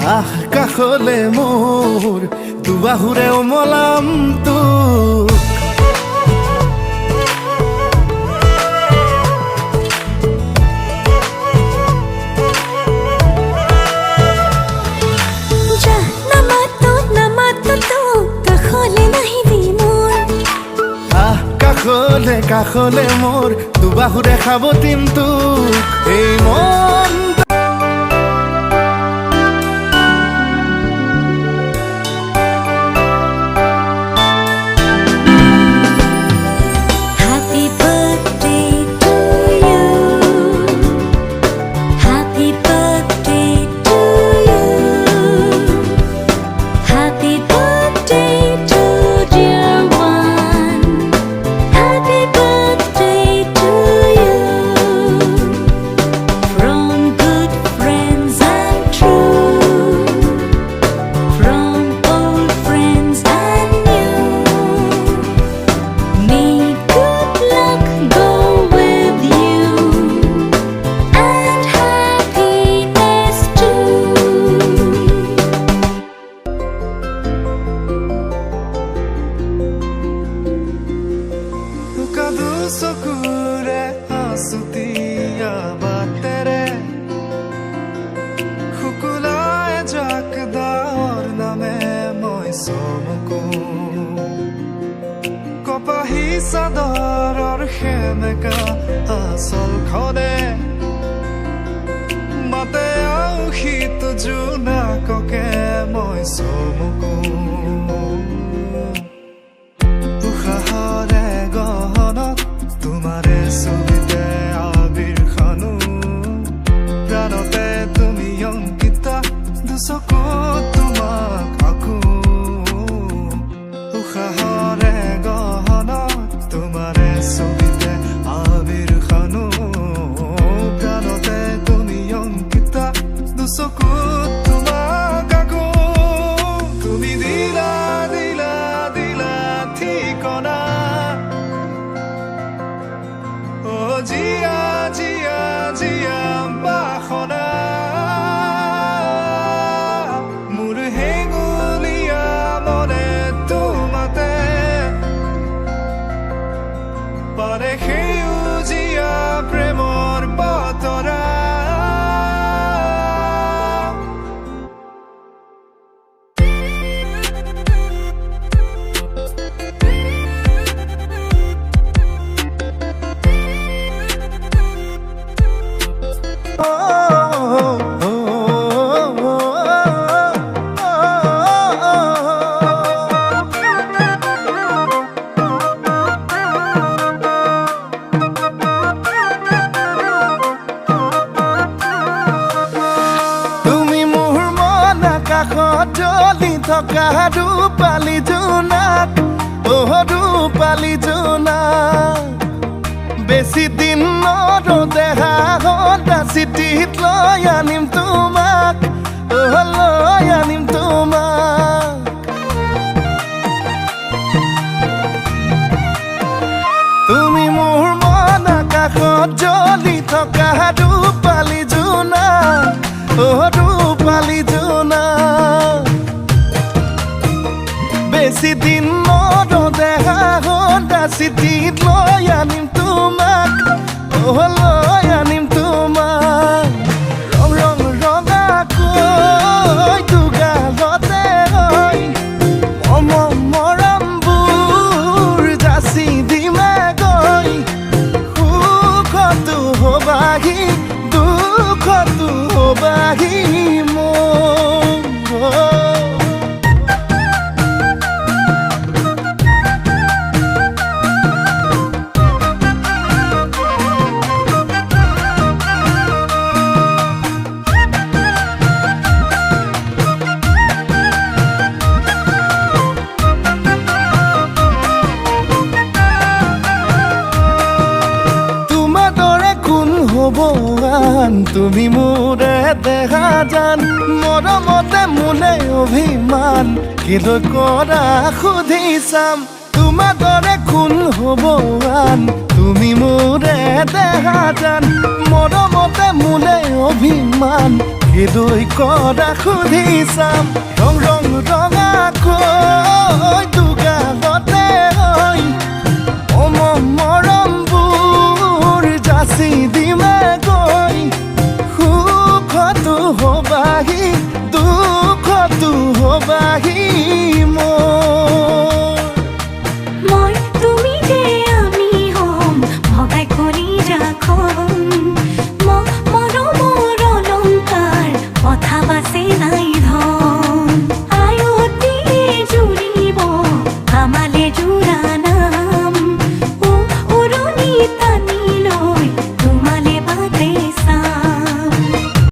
আহ কাষলে মোৰ দুবাহুৰে উমলাম তোক কাষলে কাষলে মোৰ দুবাহুৰে খাবতিম তোক এই মন চকুৰে আছুতীয়া বাটেৰে শুকুলাই জাক দাৰ নামে মই চমকো কপাহী চাদৰৰ সেমেকা আচলখনে মাতে আউশীত জোনাককে মই চমকো উশাহৰে গহনত তোমাৰে ছবিতে আবিৰ খানো প্ৰাণতে তুমি অংকিতা দুচকুত তোমাক আকো উশাহৰে গহনত তোমাৰে ছবিতে আবিৰ খানো প্ৰাণতে তুমি অংকিতা দুচকুত তোমাক আকো তুমি দিলা দিলা দিলা ঠিকনা জিয়া জিয়া জিয়া বাসনা মোৰ হেঙুলীয়া মনে তোমাতে পাৰে সেউজীয়া প্ৰেমৰ বতৰা জ্বলি থকা ৰূপালী জোনাক ৰূপালী জোনাক বেছি দিন নৰদেহা সদা চিঠিত লৈ আনিম তোমাক লৈ আনিম তোমাক তুমি মোৰ মন আকাশত জ্বলি থকা ৰূপালী জোনাক ৰূপালী জোনাক বেছি দিন নৰদেহা সদা চিঠিত লৈ আনিম তোমাক লৈ আনিম তোমাক ৰং ৰং ৰঙাকৈ দুগালতে হৈ মৰমবোৰ যাচি দিমে গৈ সুখতো হবাহি দুখতো হবাহি মোৰ ভগৱান তুমি মোৰে দেখা জান মৰমতে মোলে অভিমান কিলৈ কৰা সুধি চাম তোমাৰ দৰে কোন ভগৱান তুমি মোৰে দেখা জান মৰমতে মোলে অভিমান কেলৈ কৰা সুধি চাম ৰং ৰং ৰঙাকৈ